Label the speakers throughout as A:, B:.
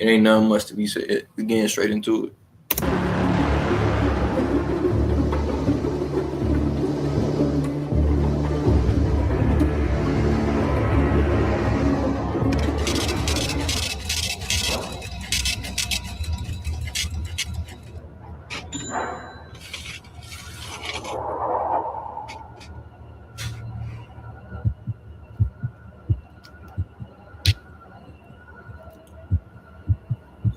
A: It ain't nothing much to be said. We getting straight into it.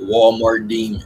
A: Walmart demon.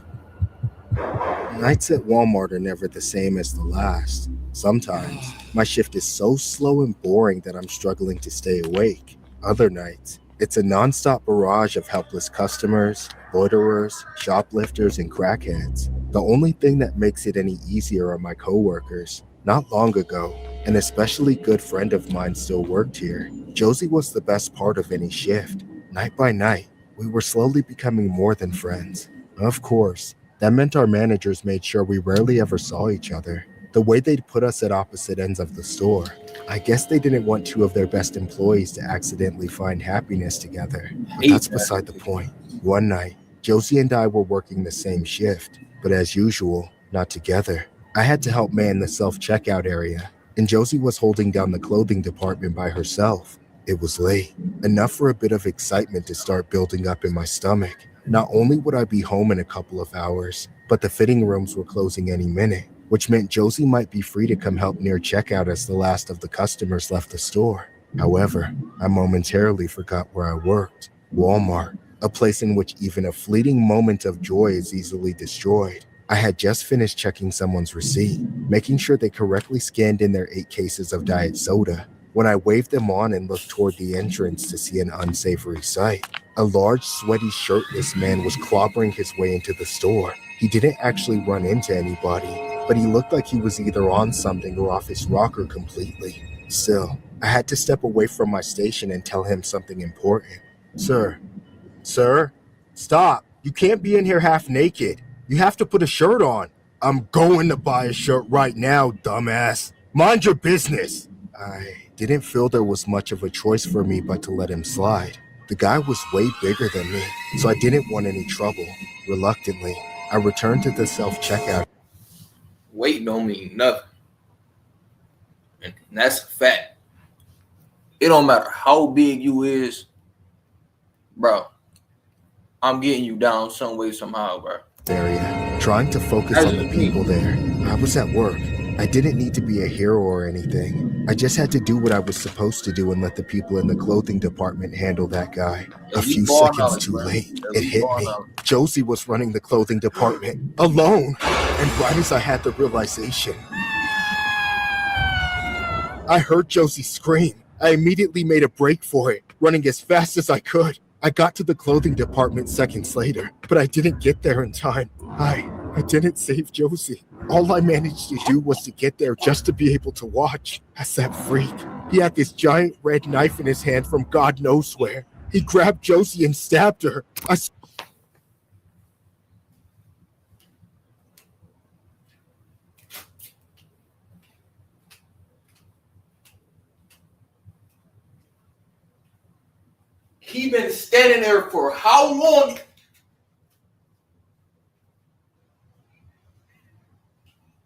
B: Nights at Walmart are never the same as the last. Sometimes, my shift is so slow and boring that I'm struggling to stay awake. Other nights, it's a nonstop barrage of helpless customers, loiterers, shoplifters, and crackheads. The only thing that makes it any easier are my coworkers. Not long ago, an especially good friend of mine still worked here. Josie was the best part of any shift. Night by night, we were slowly becoming more than friends. Of course, that meant our managers made sure we rarely ever saw each other. The way they'd put us at opposite ends of the store, I guess they didn't want two of their best employees to accidentally find happiness together. But that's beside the point. One night, Josie and I were working the same shift, but as usual, not together. I had to help man the self-checkout area, and Josie was holding down the clothing department by herself. It was late, enough for a bit of excitement to start building up in my stomach. Not only would I be home in a couple of hours, but the fitting rooms were closing any minute, which meant Josie might be free to come help near checkout as the last of the customers left the store. However, I momentarily forgot where I worked. Walmart, a place in which even a fleeting moment of joy is easily destroyed. I had just finished checking someone's receipt, making sure they correctly scanned in their 8 cases of diet soda, when I waved them on and looked toward the entrance to see an unsavory sight. A large, sweaty, shirtless man was clobbering his way into the store. He didn't actually run into anybody, but he looked like he was either on something or off his rocker completely. Still, I had to step away from my station and tell him something important. Sir, stop. You can't be in here half naked. You have to put a shirt on. I'm going to buy a shirt right now, dumbass. Mind your business. I didn't feel there was much of a choice for me but to let him slide. The guy was way bigger than me, so I didn't want any trouble. Reluctantly, I returned to the self-checkout.
A: Weight don't mean nothing. And that's a fact. It don't matter how big you is, bro. I'm getting you down some way, somehow, bro.
B: Area, trying to focus on the people there. I was at work. I didn't need to be a hero or anything. I just had to do what I was supposed to do and let the people in the clothing department handle that guy. A few seconds too late, it hit me. Josie was running the clothing department, alone. And right as I had the realization, I heard Josie scream. I immediately made a break for it, running as fast as I could. I got to the clothing department seconds later, but I didn't get there in time. I didn't save Josie. All I managed to do was to get there just to be able to watch as that freak. He had this giant red knife in his hand from God knows where. He grabbed Josie and stabbed her.
A: He been standing there for how long?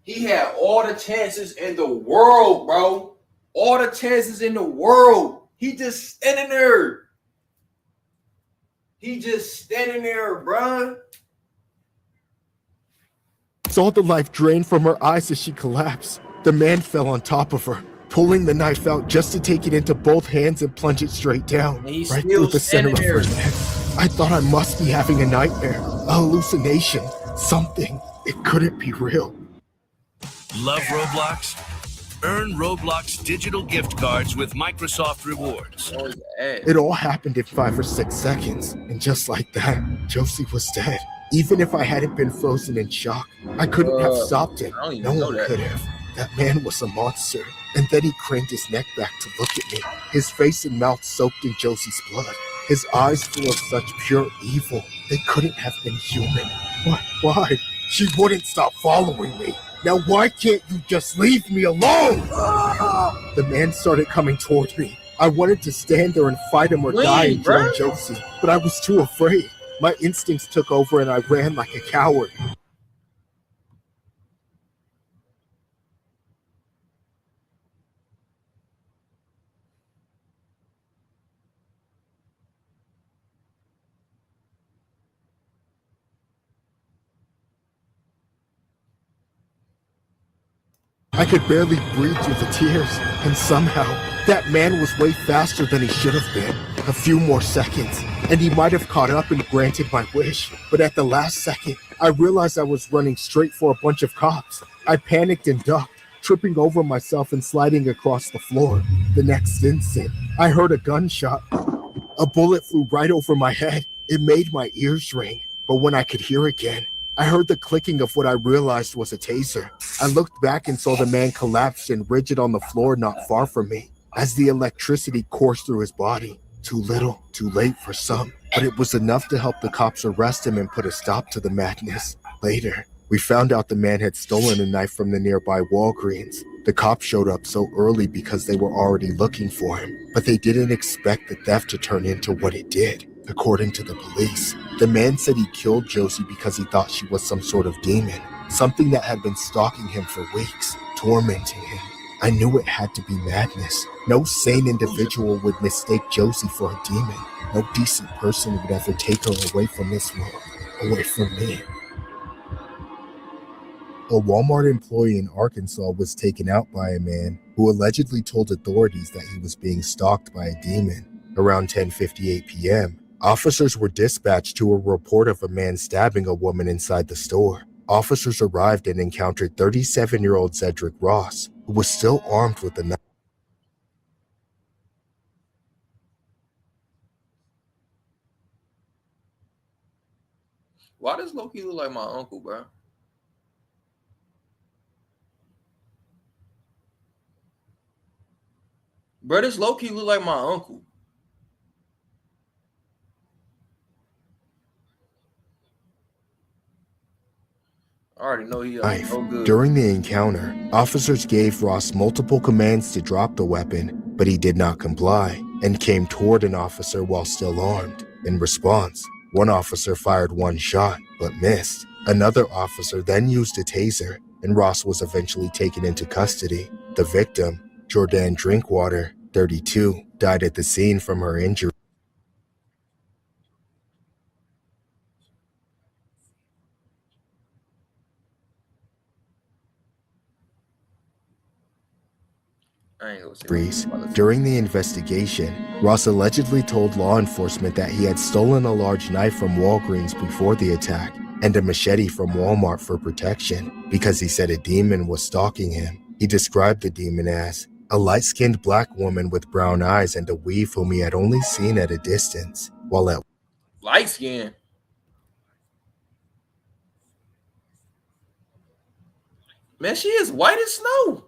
A: He had all the chances in the world, bro. All the chances in the world. He just standing there. He just standing there, bro.
B: Saw the life drain from her eyes as she collapsed. The man fell on top of her, pulling the knife out just to take it into both hands and plunge it straight down, right through the center of her neck. I thought I must be having a nightmare, a hallucination, something. It couldn't be real.
C: Love Roblox? Earn Roblox digital gift cards with Microsoft Rewards.
B: It all happened in 5 or 6 seconds, and just like that, Josie was dead. Even if I hadn't been frozen in shock, I couldn't have stopped him. No one could have. That man was a monster. And then he craned his neck back to look at me, his face and mouth soaked in Josie's blood, his eyes full of such pure evil. They couldn't have been human. Why? She wouldn't stop following me. Now why can't you just leave me alone? The man started coming toward me. I wanted to stand there and fight him or die and join Josie, but I was too afraid. My instincts took over and I ran like a coward. I could barely breathe through the tears, and somehow, that man was way faster than he should have been. A few more seconds, and he might have caught up and granted my wish. But at the last second, I realized I was running straight for a bunch of cops. I panicked and ducked, tripping over myself and sliding across the floor. The next instant, I heard a gunshot. A bullet flew right over my head. It made my ears ring, but when I could hear again, I heard the clicking of what I realized was a taser. I looked back and saw the man collapsed and rigid on the floor not far from me, as the electricity coursed through his body. Too little, too late for some, but it was enough to help the cops arrest him and put a stop to the madness. Later, we found out the man had stolen a knife from the nearby Walgreens. The cops showed up so early because they were already looking for him, but they didn't expect the theft to turn into what it did. According to the police, the man said he killed Josie because he thought she was some sort of demon, something that had been stalking him for weeks, tormenting him. I knew it had to be madness. No sane individual would mistake Josie for a demon. No decent person would ever take her away from this world, away from me. A Walmart employee in Arkansas was taken out by a man who allegedly told authorities that he was being stalked by a demon. Around 10:58 p.m., officers were dispatched to a report of a man stabbing a woman inside the store. Officers arrived and encountered 37-year-old Cedric Ross, who was still armed with a knife.
A: Why does Loki look like my uncle, bro? Bro, this Loki look like my uncle. I already know he no good.
B: During the encounter, officers gave Ross multiple commands to drop the weapon, but he did not comply and came toward an officer while still armed. In response, one officer fired one shot, but missed. Another officer then used a taser, and Ross was eventually taken into custody. The victim, Jordan Drinkwater, 32, died at the scene from her injury. During the investigation, Ross allegedly told law enforcement that he had stolen a large knife from Walgreens before the attack and a machete from Walmart for protection because he said a demon was stalking him. He described the demon as a light-skinned black woman with brown eyes and a weave whom he had only seen at a distance. While at
A: light skin. Man, she is white as snow.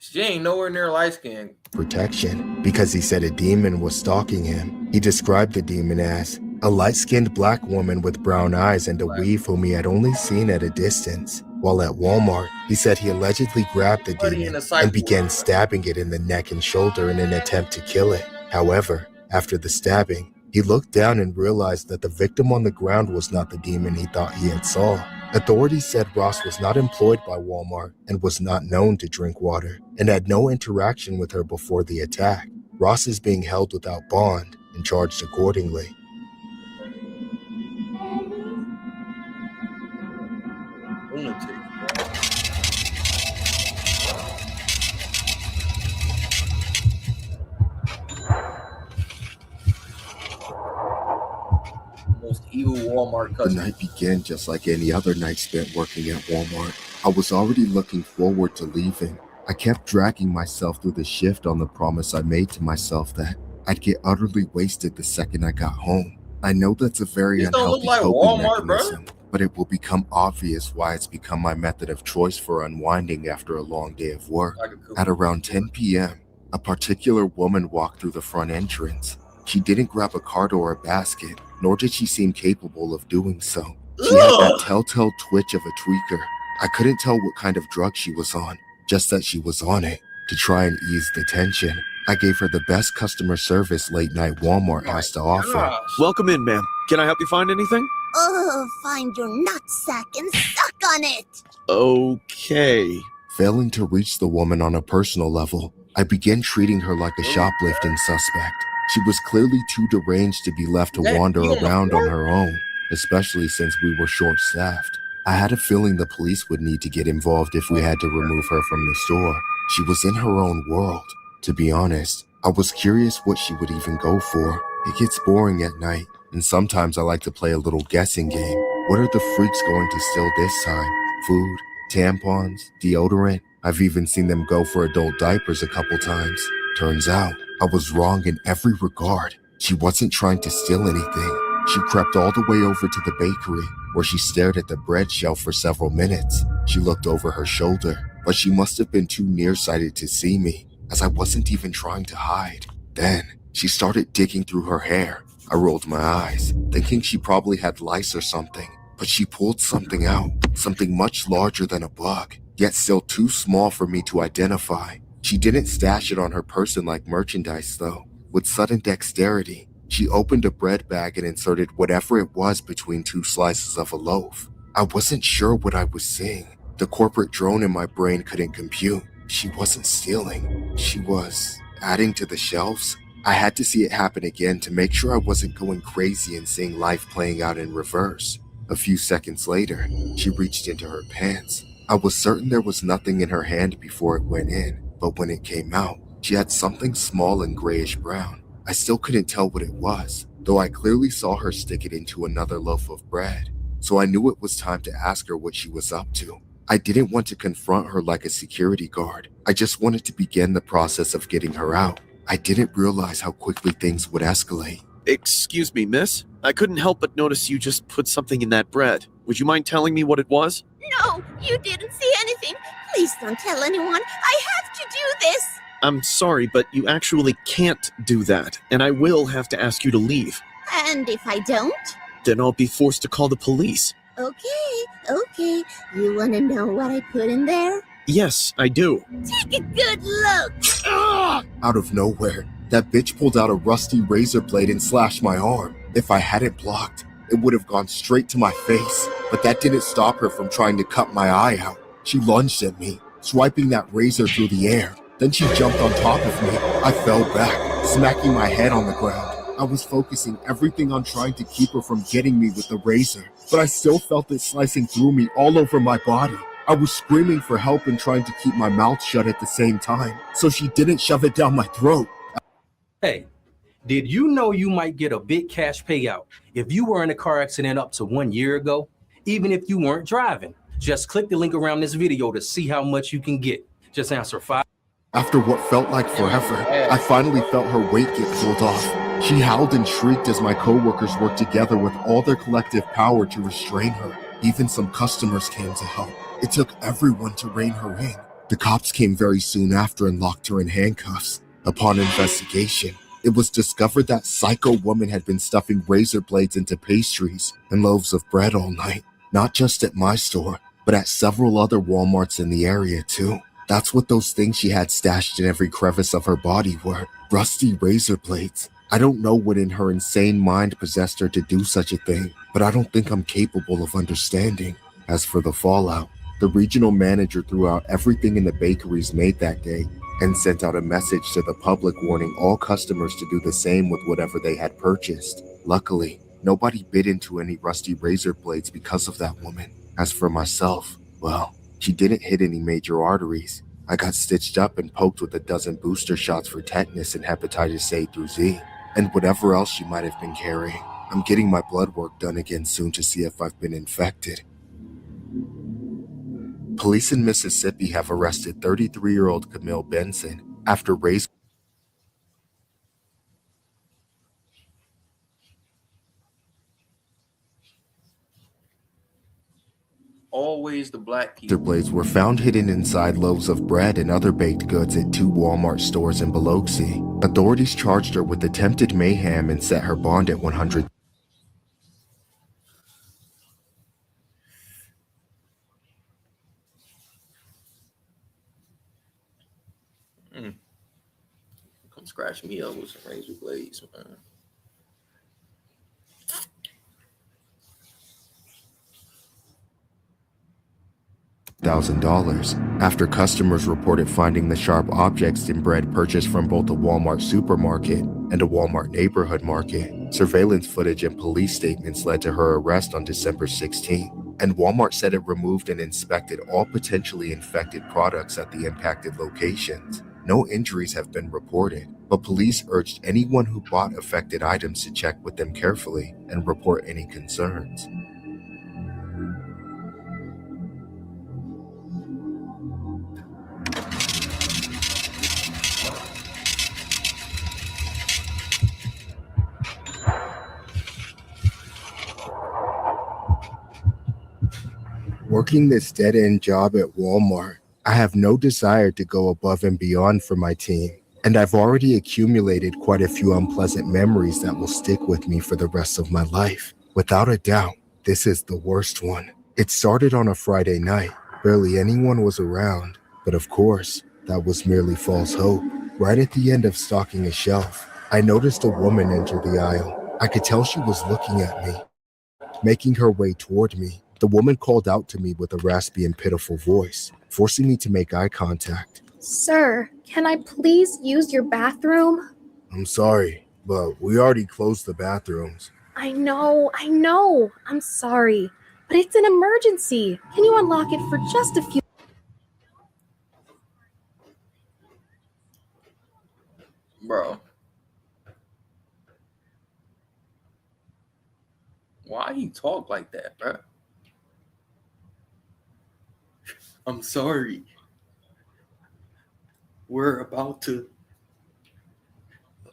A: She ain't nowhere near light skin.
B: Protection because he said a demon was stalking him. He described the demon as a light-skinned black woman with brown eyes and a weave whom he had only seen at a distance. While at Walmart, he said he allegedly grabbed the demon and began stabbing it in the neck and shoulder in an attempt to kill it. However, after the stabbing, he looked down and realized that the victim on the ground was not the demon he thought he had saw. Authorities said Ross was not employed by Walmart and was not known to Drinkwater and had no interaction with her before the attack. Ross is being held without bond and charged accordingly.
A: Lunatic. Most evil Walmart customer.
B: The night began just like any other night spent working at Walmart. I was already looking forward to leaving. I kept dragging myself through the shift on the promise I made to myself that I'd get utterly wasted the second I got home. I know that's a very unhealthy coping mechanism, but it will become obvious why it's become my method of choice for unwinding after a long day of work. At around 10 p.m., a particular woman walked through the front entrance. She didn't grab a cart or a basket, nor did she seem capable of doing so. She had that telltale twitch of a tweaker. I couldn't tell what kind of drug she was on, just that she was on it. To try and ease the tension, I gave her the best customer service late night Walmart has to offer.
A: Gosh.
D: Welcome in, ma'am. Can I help you find anything?
E: Oh, find your nutsack and suck on it.
D: Okay.
B: Failing to reach the woman on a personal level, I began treating her like a shoplifting suspect. She was clearly too deranged to be left to wander around on her own, especially since we were short-staffed. I had a feeling the police would need to get involved if we had to remove her from the store. She was in her own world. To be honest, I was curious what she would even go for. It gets boring at night, and sometimes I like to play a little guessing game. What are the freaks going to steal this time? Food, tampons, deodorant? I've even seen them go for adult diapers a couple times. Turns out, I was wrong in every regard. She wasn't trying to steal anything. She crept all the way over to the bakery, where she stared at the bread shelf for several minutes. She looked over her shoulder, but she must have been too nearsighted to see me, as I wasn't even trying to hide. Then, she started digging through her hair. I rolled my eyes, thinking she probably had lice or something, but she pulled something out, something much larger than a bug, yet still too small for me to identify. She didn't stash it on her person like merchandise, though. With sudden dexterity, she opened a bread bag and inserted whatever it was between two slices of a loaf. I wasn't sure what I was seeing. The corporate drone in my brain couldn't compute. She wasn't stealing. She was adding to the shelves. I had to see it happen again to make sure I wasn't going crazy and seeing life playing out in reverse. A few seconds later, she reached into her pants. I was certain there was nothing in her hand before it went in, but when it came out, she had something small and grayish brown. I still couldn't tell what it was, though I clearly saw her stick it into another loaf of bread. So I knew it was time to ask her what she was up to. I didn't want to confront her like a security guard. I just wanted to begin the process of getting her out. I didn't realize how quickly things would escalate.
D: Excuse me, miss. I couldn't help but notice you just put something in that bread. Would you mind telling me what it was?
E: No, you didn't see anything. Please don't tell anyone. I have to do this.
D: I'm sorry, but you actually can't do that, and I will have to ask you to leave.
E: And if I don't?
D: Then I'll be forced to call the police.
E: Okay. You want to know what I put in there?
D: Yes, I do.
E: Take a good look.
B: Out of nowhere, that bitch pulled out a rusty razor blade and slashed my arm. If I hadn't blocked, it would have gone straight to my face, but that didn't stop her from trying to cut my eye out. She lunged at me, swiping that razor through the air. Then she jumped on top of me. I fell back, smacking my head on the ground. I was focusing everything on trying to keep her from getting me with the razor, but I still felt it slicing through me all over my body. I was screaming for help and trying to keep my mouth shut at the same time, so she didn't shove it down my throat.
F: Hey, did you know you might get a big cash payout if you were in a car accident up to 1 year ago? Even if you weren't driving, just click the link around this video to see how much you can get. Just answer 5.
B: After what felt like forever, I finally felt her weight get pulled off. She howled and shrieked as my coworkers worked together with all their collective power to restrain her. Even some customers came to help. It took everyone to rein her in. The cops came very soon after and locked her in handcuffs. Upon investigation, it was discovered that psycho woman had been stuffing razor blades into pastries and loaves of bread all night. Not just at my store, but at several other Walmarts in the area too. That's what those things she had stashed in every crevice of her body were. Rusty razor blades. I don't know what in her insane mind possessed her to do such a thing, but I don't think I'm capable of understanding. As for the fallout, the regional manager threw out everything in the bakeries made that day and sent out a message to the public warning all customers to do the same with whatever they had purchased. Luckily, nobody bit into any rusty razor blades because of that woman. As for myself, well, she didn't hit any major arteries. I got stitched up and poked with a dozen booster shots for tetanus and hepatitis A through Z, and whatever else she might have been carrying. I'm getting my blood work done again soon to see if I've been infected. Police in Mississippi have arrested 33-year-old Camille Benson after raising
A: Always the black
B: razor
A: people.
B: blades were found hidden inside loaves of bread and other baked goods at 2 Walmart stores in Biloxi. Authorities charged her with attempted mayhem and set her bond at $100.
A: scratch me up with some razor blades, man.
B: $1,000 after customers reported finding the sharp objects in bread purchased from both a Walmart supermarket and a Walmart neighborhood market. Surveillance footage and police statements led to her arrest on December 16, and Walmart said it removed and inspected all potentially infected products at the impacted locations. No injuries have been reported, but police urged anyone who bought affected items to check with them carefully and report any concerns. Working this dead-end job at Walmart, I have no desire to go above and beyond for my team, and I've already accumulated quite a few unpleasant memories that will stick with me for the rest of my life. Without a doubt, this is the worst one. It started on a Friday night. Barely anyone was around, but of course, that was merely false hope. Right at the end of stocking a shelf, I noticed a woman enter the aisle. I could tell she was looking at me. Making her way toward me, the woman called out to me with a raspy and pitiful voice, forcing me to make eye contact.
G: Sir, can I please use your bathroom?
B: I'm sorry, but we already closed the bathrooms.
G: I know. I'm sorry, but it's an emergency. Can you unlock it for just a few?
A: Bro. Why he talk like that, bro? I'm sorry. We're about to...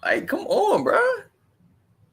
A: Like, come on, bro.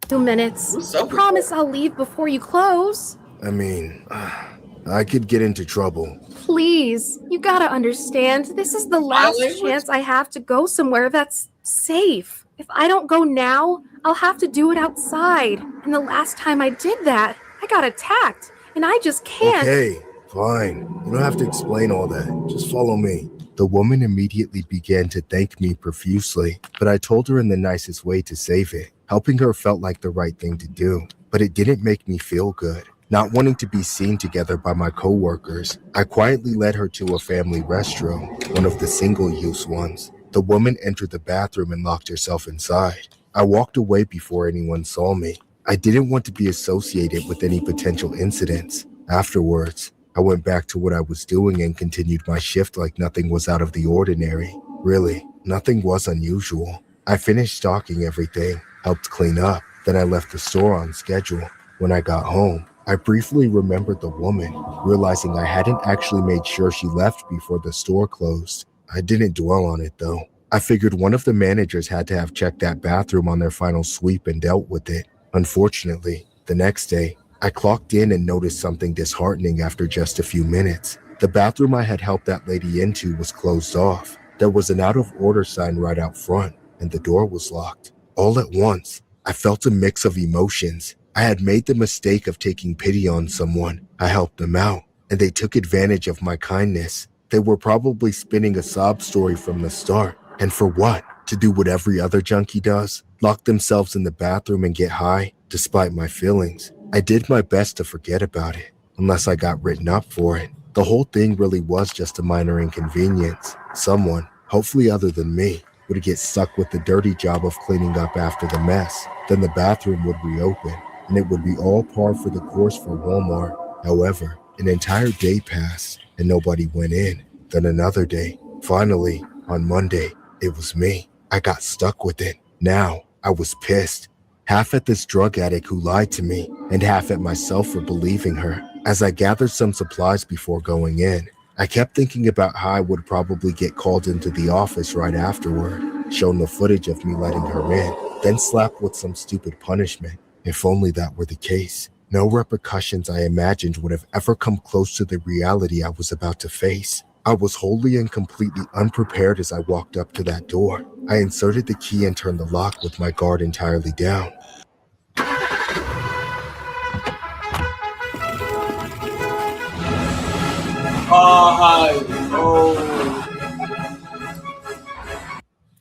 G: 2 minutes.
A: What's
G: I
A: up with
G: promise
A: that?
G: I'll leave before you close.
B: I mean, I could get into trouble.
G: Please, you gotta understand, this is the last
A: language?
G: chance I have to go somewhere that's safe. If I don't go now, I'll have to do it outside. And the last time I did that, I got attacked, and I just can't.
B: Okay, fine. You don't have to explain all that. Just follow me. The woman immediately began to thank me profusely, but I told her in the nicest way to save it. Helping her felt like the right thing to do, but it didn't make me feel good. Not wanting to be seen together by my coworkers, I quietly led her to a family restroom, one of the single-use ones. The woman entered the bathroom and locked herself inside. I walked away before anyone saw me. I didn't want to be associated with any potential incidents. Afterwards, I went back to what I was doing and continued my shift like nothing was out of the ordinary. Really, nothing was unusual. I finished stocking everything, helped clean up, then I left the store on schedule. When I got home, I briefly remembered the woman, realizing I hadn't actually made sure she left before the store closed. I didn't dwell on it though. I figured one of the managers had to have checked that bathroom on their final sweep and dealt with it. Unfortunately, the next day, I clocked in and noticed something disheartening after just a few minutes. The bathroom I had helped that lady into was closed off. There was an out of order sign right out front, and the door was locked. All at once, I felt a mix of emotions. I had made the mistake of taking pity on someone. I helped them out, and they took advantage of my kindness. They were probably spinning a sob story from the start. And for what? To do what every other junkie does? Lock themselves in the bathroom and get high, despite my feelings. I did my best to forget about it, unless I got written up for it. The whole thing really was just a minor inconvenience. Someone, hopefully other than me, would get stuck with the dirty job of cleaning up after the mess. Then the bathroom would reopen, and it would be all par for the course for Walmart. However, an entire day passed, and nobody went in. Then another day. Finally, on Monday, it was me. I got stuck with it. Now, I was pissed. Half at this drug addict who lied to me, and half at myself for believing her. As I gathered some supplies before going in, I kept thinking about how I would probably get called into the office right afterward, shown the footage of me letting her in, then slapped with some stupid punishment. If only that were the case. No repercussions I imagined would have ever come close to the reality I was about to face. I was wholly and completely unprepared as I walked up to that door. I inserted the key and turned the lock with my guard entirely down.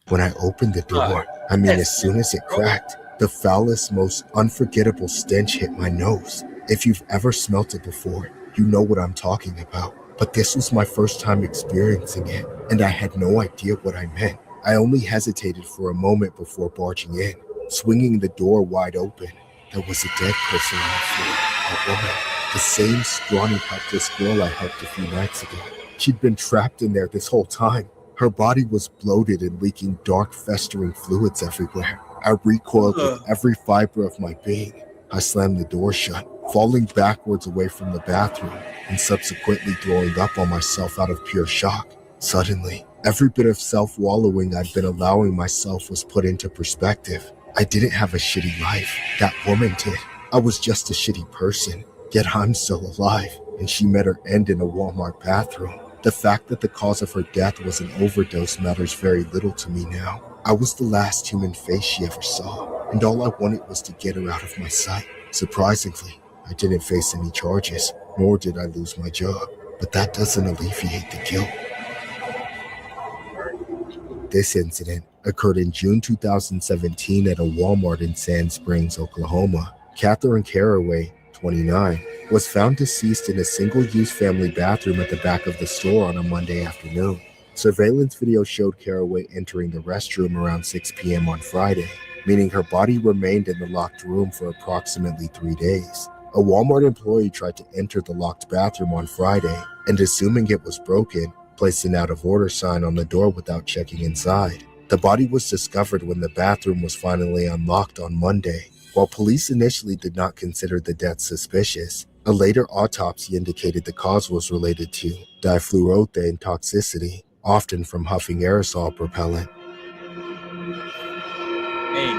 B: When I opened the door, I mean, as soon as it cracked, the foulest, most unforgettable stench hit my nose. If you've ever smelt it before, you know what I'm talking about. But this was my first time experiencing it, and I had no idea what I meant. I only hesitated for a moment before barging in. Swinging the door wide open, there was a dead person on the floor, a woman, the same scrawny, helpless girl I helped a few nights ago. She'd been trapped in there this whole time. Her body was bloated and leaking dark, festering fluids everywhere. I recoiled with every fiber of my being. I slammed the door shut, falling backwards away from the bathroom, and subsequently throwing up on myself out of pure shock. Suddenly, every bit of self-wallowing I'd been allowing myself was put into perspective. I didn't have a shitty life. That woman did. I was just a shitty person. Yet I'm still alive, and she met her end in a Walmart bathroom. The fact that the cause of her death was an overdose matters very little to me now. I was the last human face she ever saw, and all I wanted was to get her out of my sight. Surprisingly, I didn't face any charges, nor did I lose my job, but that doesn't alleviate the guilt. This incident occurred in June 2017 at a Walmart in Sand Springs, Oklahoma. Catherine Caraway, 29, was found deceased in a single-use family bathroom at the back of the store on a Monday afternoon. Surveillance video showed Caraway entering the restroom around 6 p.m. on Friday, meaning her body remained in the locked room for approximately 3 days. A Walmart employee tried to enter the locked bathroom on Friday, and assuming it was broken, placed an out-of-order sign on the door without checking inside. The body was discovered when the bathroom was finally unlocked on Monday. While police initially did not consider the death suspicious, a later autopsy indicated the cause was related to difluoroethane toxicity, often from huffing aerosol propellant.
A: Hey,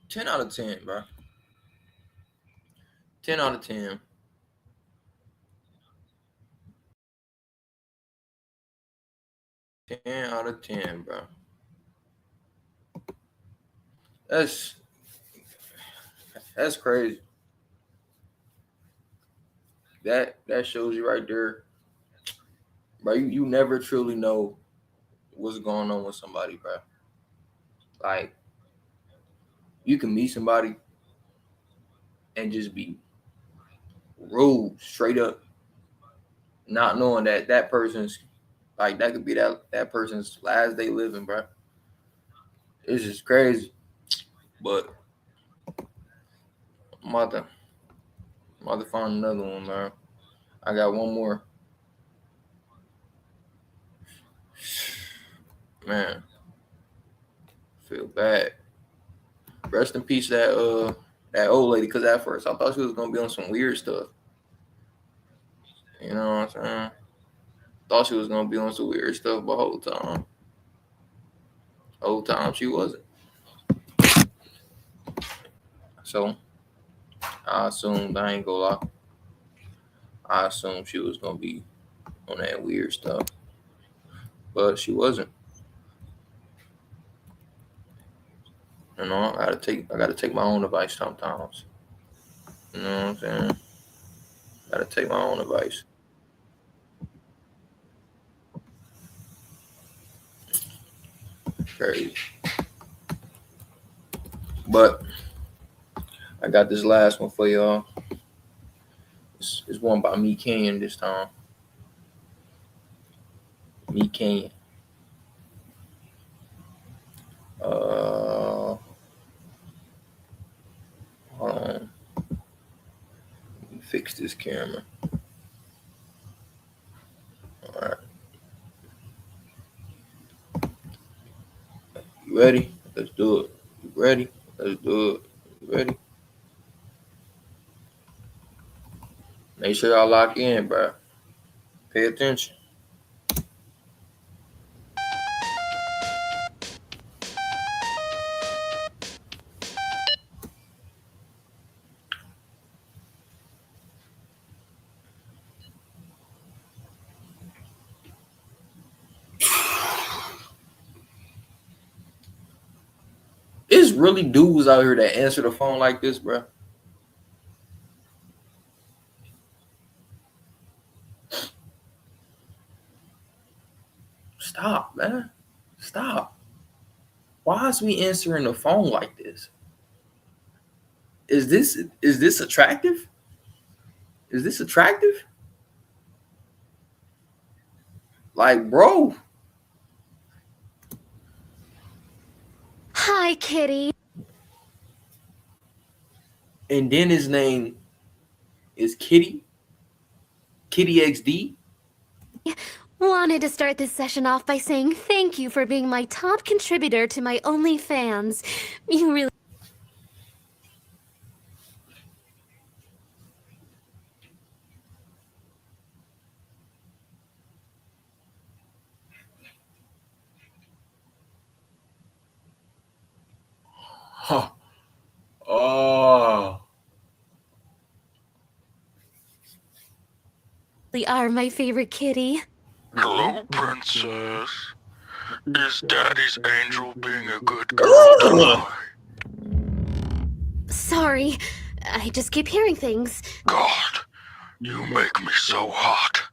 A: 10 out of 10, bro. 10 out of 10. Ten out of 10, bro. That's crazy. That shows you right there, bro. You never truly know what's going on with somebody, bro. Like, you can meet somebody and just be rude, straight up, not knowing that person's like that could be that person's last day living, bro. It's just crazy. But I'm about to find another one, man. I got one more. Man, feel bad. Rest in peace, that old lady. Cause at first I thought she was gonna be on some weird stuff. You know what I'm saying? Thought she was gonna be on some weird stuff, but whole time she wasn't. So I assumed, I ain't gonna lie, I assumed she was gonna be on that weird stuff, but she wasn't. You know, I gotta take my own advice sometimes. You know what I'm saying? Gotta take my own advice. Crazy. But I got this last one for y'all. It's one by Me Canyon this time. Me Canyon. Hold on. Let me fix this camera. All right. You ready? Let's do it. You ready? Let's do it. You ready? Make sure y'all lock in, bro. Pay attention. It's really dudes out here that answer the phone like this, bro. Stop. man. Stop. Why is we answering the phone like this? Is this attractive? Is this attractive? Like, bro.
E: Hi, Kitty.
A: And then his name is Kitty. Kitty XD.
E: Wanted to start this session off by saying thank you for being my top contributor to my OnlyFans. You really.
A: Huh. Oh.
E: Are my favorite kitty.
H: Hello, princess. Is Daddy's angel being a good girl tonight?
E: Sorry, I just keep hearing things.
H: God, you make me so hot.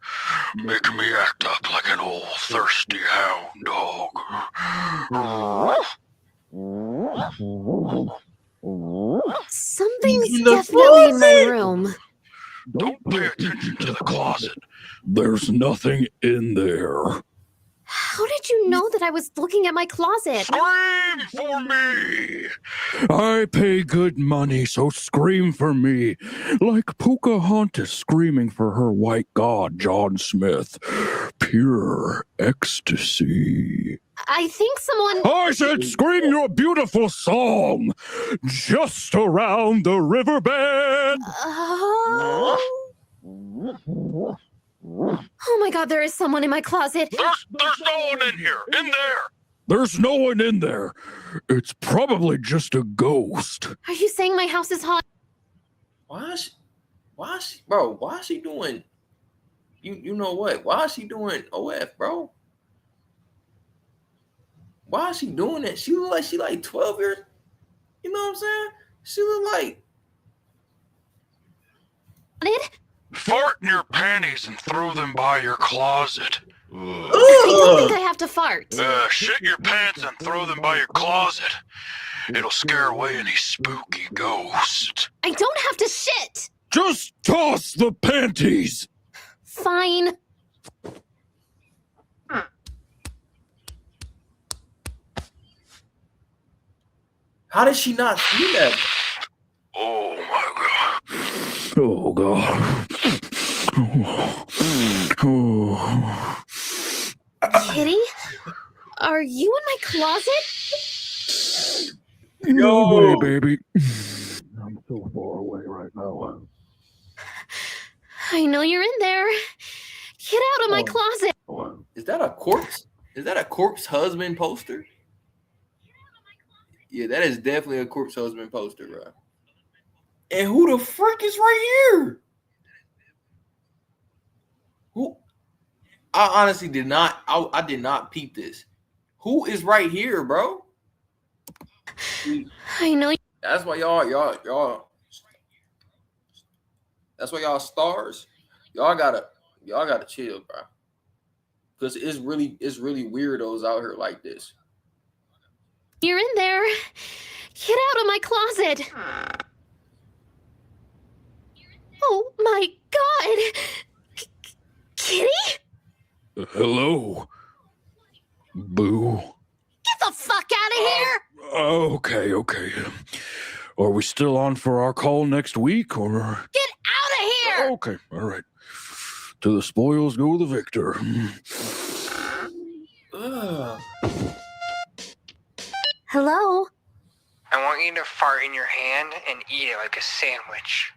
H: Making me act up like an old thirsty hound dog.
E: Something's definitely in my room.
H: Don't pay attention to the closet. There's nothing in there.
E: How did you know that I was looking at my closet?
H: Scream for me! I pay good money, so scream for me. Like Pocahontas screaming for her white god, John Smith. Pure ecstasy.
E: I think someone.
H: I said scream your beautiful song! Just around the riverbed!
E: Oh my god, there is someone in my closet.
H: There's no one in here. In there. There's no one in there. It's probably just a ghost.
E: Are you saying my house is haunted?
A: Why is she doing you know what? Why is she doing OF, bro? Why is she doing that? She look like she like 12 years. You know what I'm saying? She look like
H: Fart in your panties and throw them by your closet.
E: I don't think I have to fart.
H: Shit your pants and throw them by your closet. It'll scare away any spooky ghost.
E: I don't have to shit.
H: Just toss the panties.
E: Fine.
A: how did she not see that?
H: Oh my god. Oh god. Oh.
E: Kitty? Are you in my closet?
H: No way, baby. I'm so far away right now.
E: I know you're in there. Get out of my closet.
A: Is that a corpse? Is that a corpse husband poster? Yeah, that is definitely a corpse husband poster, bro. And who the frick is right here? Who? I honestly did not. I did not peep this. Who is right here, bro?
E: I know.
A: That's why y'all. That's why y'all stars. Y'all gotta chill, bro. Because it's really weirdos out here like this.
E: You're in there. Get out of my closet. Oh my god. Kitty?
H: Hello, Boo.
E: Get the fuck out of here!
H: Okay. Are we still on for our call next week, or?
E: Get out of here!
H: Okay, all right. To the spoils go the victor.
E: Hello?
I: I want you to fart in your hand and eat it like a sandwich.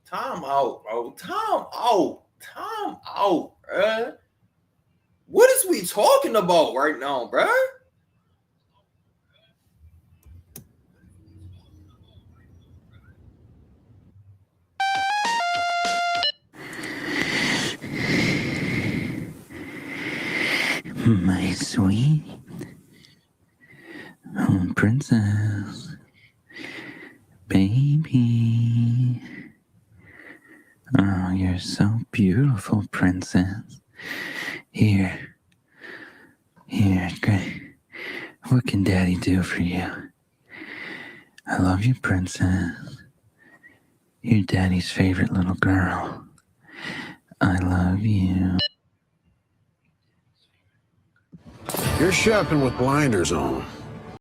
A: Time out, bro. Time out, bruh. What is we talking about right now, bruh?
J: My sweet, Princess. Baby. Oh, you're so beautiful, princess. Here. Great. What can Daddy do for you? I love you, princess. You're Daddy's favorite little girl. I love you.
K: You're shopping with blinders on.